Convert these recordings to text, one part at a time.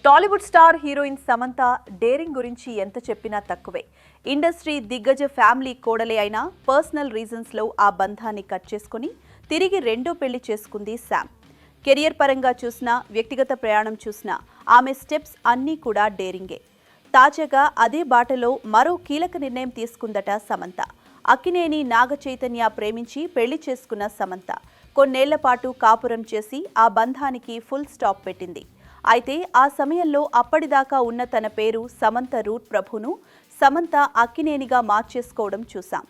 Tollywood star heroine Samantha daring గురించి ఎంత చెప్పినా తక్కువే. ఇండస్ట్రీ దిగ్గజ ఫ్యామిలీ కోడలే అయినా పర్సనల్ రీజన్స్ లో ఆ బంధాన్ని కట్ చేసుకుని తిరిగి రెండో పెళ్లి చేసుకుంది శామ్. కెరియర్ పరంగా చూసినా వ్యక్తిగత ప్రయాణం చూసినా ఆమె స్టెప్స్ అన్నీ కూడా డేరింగే. తాజాగా అదే బాటలో మరో కీలక నిర్ణయం తీసుకుందట సమంత. అక్కినేని నాగ చైతన్య ప్రేమించి పెళ్లి చేసుకున్న సమంత కొన్నేళ్ల పాటు కాపురం చేసి ఆ బంధానికి ఫుల్ స్టాప్ పెట్టింది. అయితే ఆ సమయంలో అప్పటిదాకా ఉన్న తన పేరు సమంత రూట్ ప్రభును సమంత అక్కినేనిగా మార్చేసుకోవడం చూశాం.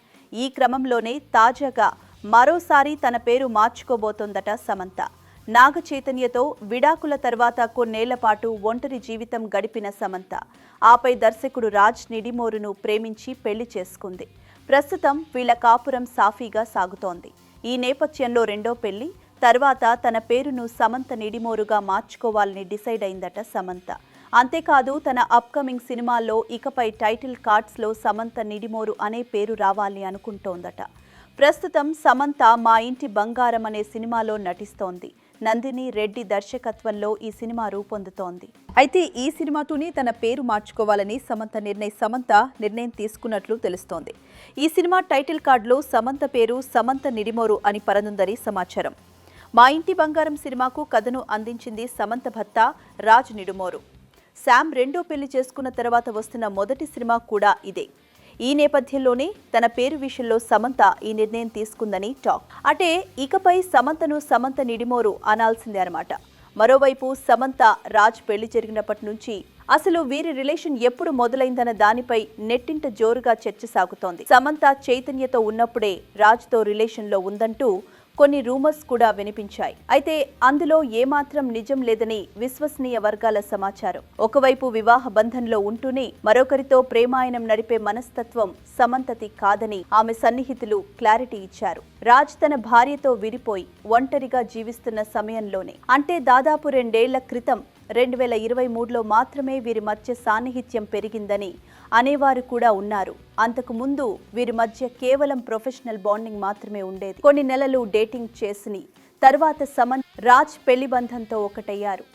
ఈ క్రమంలోనే తాజాగా మరోసారి తన పేరు మార్చుకోబోతోందట సమంత. నాగ చైతన్యతో విడాకుల తర్వాత కొన్నేళ్ల పాటు ఒంటరి జీవితం గడిపిన సమంత ఆపై దర్శకుడు రాజ్ నిడిమోరును ప్రేమించి పెళ్లి చేసుకుంది. ప్రస్తుతం వీళ్ల కాపురం సాఫీగా సాగుతోంది. ఈ నేపథ్యంలో రెండో పెళ్లి తర్వాత తన పేరును సమంత నిడిమోరుగా మార్చుకోవాలని డిసైడ్ అయిందట సమంత. అంతేకాదు తన అప్కమింగ్ సినిమాల్లో ఇకపై టైటిల్ కార్డ్స్లో సమంత నిడిమోరు అనే పేరు రావాలి అనుకుంటోందట. ప్రస్తుతం సమంత మా ఇంటి బంగారం అనే సినిమాలో నటిస్తోంది. నందిని రెడ్డి దర్శకత్వంలో ఈ సినిమా రూపొందుతోంది. అయితే ఈ సినిమాతోనే తన పేరు మార్చుకోవాలని సమంత నిర్ణయం తీసుకున్నట్లు తెలుస్తోంది. ఈ సినిమా టైటిల్ కార్డులో సమంత పేరు సమంత నిడిమోరు అని పరనుందని సమాచారం. మా ఇంటి బంగారం సినిమాకు కథను అందించింది సమంత భర్త రాజ్ నిడిమోరు. శామ్ రెండో పెళ్లి చేసుకున్న తర్వాత వస్తున్న మొదటి సినిమా కూడా ఇదే. ఈ నేపథ్యంలోనే తన పేరు విషయంలో సమంత ఈ నిర్ణయం తీసుకుందని టాక్. అంటే ఇకపై సమంతను సమంత నిడిమోరు అనాల్సిందే అన్నమాట. మరోవైపు సమంత రాజ్ పెళ్లి జరిగినప్పటి నుంచి అసలు వీరి రిలేషన్ ఎప్పుడు మొదలైందన్న దానిపై నెట్టింట జోరుగా చర్చ సాగుతోంది. సమంత చైతన్యతో ఉన్నప్పుడే రాజ్తో రిలేషన్లో ఉందంటూ కొన్ని రూమర్స్ కూడా వినిపించాయి. అయితే అందులో ఏమాత్రం నిజం లేదని విశ్వసనీయ వర్గాల సమాచారం. ఒకవైపు వివాహ బంధంలో ఉంటూనే మరొకరితో ప్రేమాయణం నడిపే మనస్తత్వం సమంతది కాదని ఆమె సన్నిహితులు క్లారిటీ ఇచ్చారు. రాజ్ తన భార్యతో విడిపోయి ఒంటరిగా జీవిస్తున్న సమయంలోనే, అంటే దాదాపు 2 ఏళ్ల క్రితం 2023లో మాత్రమే వీరి మధ్య సాన్నిహిత్యం పెరిగిందని అనేవారు కూడా ఉన్నారు. అంతకు ముందు వీరి మధ్య కేవలం ప్రొఫెషనల్ బాండింగ్ మాత్రమే ఉండేది. కొన్ని నెలలు డేటింగ్ చేసి తర్వాత రాజ్ పెళ్లి బంధంతో ఒకటయ్యారు.